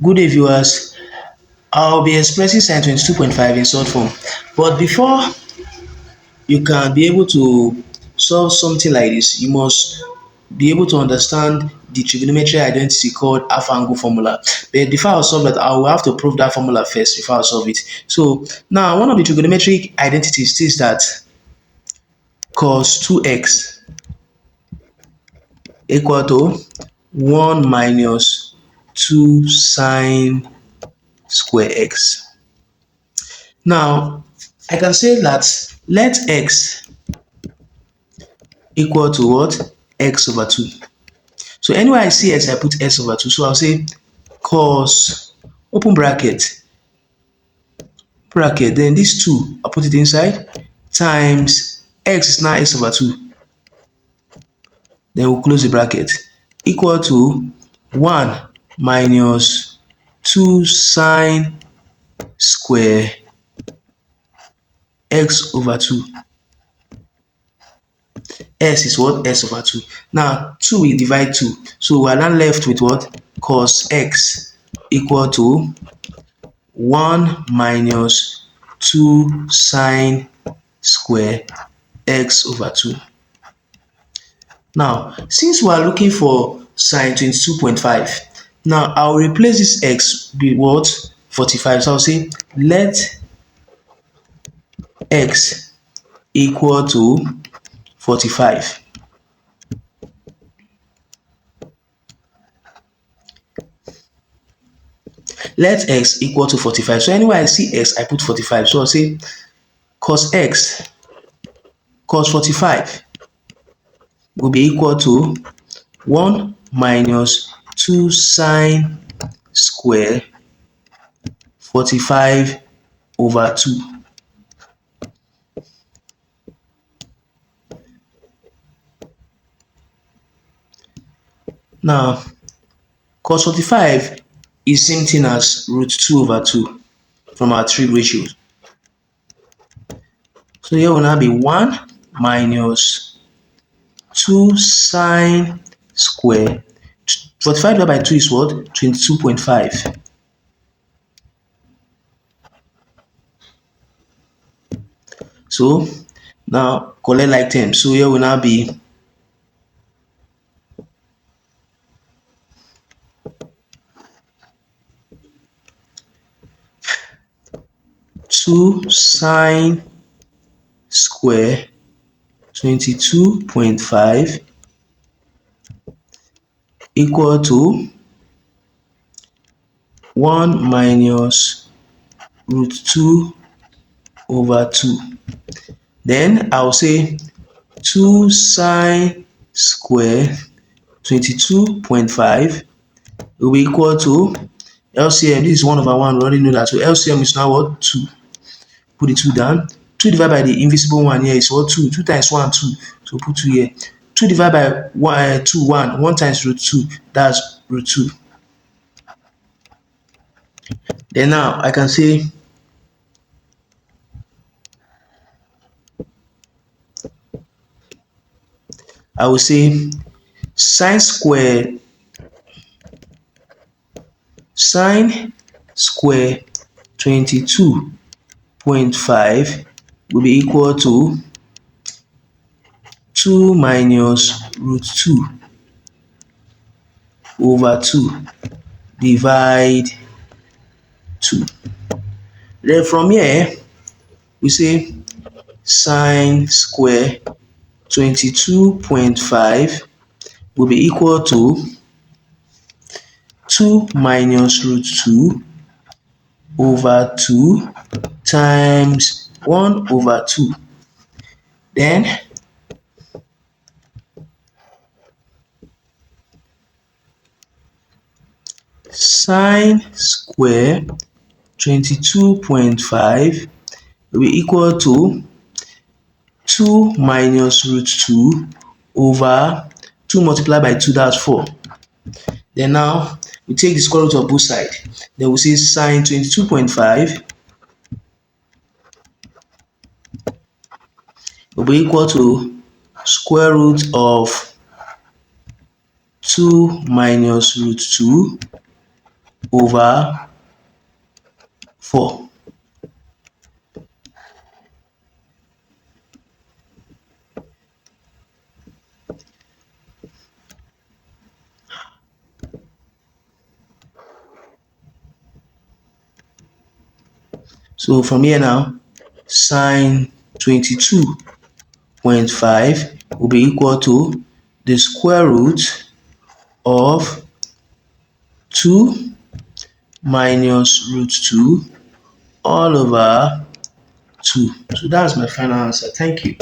Good day, viewers. I'll be expressing sine 22.5 in short form. But before you can be able to solve something like this, you must be able to understand the trigonometry identity called half angle formula. But before I solve that, I will have to prove that formula first before I solve it. So now one of the trigonometric identities states that cos 2x equal to 1 minus 2 sine square x. Now, I can say that let x equal to what? X over 2. So anywhere I see x, I put x over 2. So I'll say cos, open bracket, then this 2, I'll put it inside, times x is now x over 2. Then we'll close the bracket. Equal to 1 minus 2 sine square x over 2. S is what? S over 2. Now, 2 will divide 2. So we are now left with what? Cos x equal to 1 minus 2 sine square x over 2. Now, since we are looking for sine 22.5, now I'll replace this x with what? 45. So I'll say let x equal to 45. Let x equal to 45. So anywhere I see x, I put 45. So I'll say cos x, cos 45 will be equal to 1 minus 2 sine square 45 over 2. Now, cos 45 is same thing as root 2 over 2 from our trig ratio. So here will now be 1 minus 2 sine square. 45 divided by 2 is what? 22.5. So now collect like terms. So here will now be 2 sine square 22.5 equal to 1 minus root 2 over 2. Then I'll say 2 sine square 22.5 will be equal to LCM. This is 1 over 1. We already know that. So LCM is now what? 2. Put the 2 down. 2 divided by the invisible 1 here is what? 2. 2 times 1, 2. So put 2 here. 2 divided by 1, 2, 1. 1 times root 2. That's root 2. Then now I can say I will say sine square 22.5 will be equal to 2 minus root 2 over 2 divide 2. Then from here we say sine square 22.5 will be equal to 2 minus root 2 over 2 times 1 over 2. Then sine square 22.5 will be equal to 2 minus root 2 over 2 multiplied by 2, that's 4. Then now we take the square root of both sides. Then we say sine 22.5 will be equal to square root of 2 minus root 2 over 4. So from here now, sine 22.5 will be equal to the square root of 2 minus root 2 all over 2. So that's my final answer. Thank you.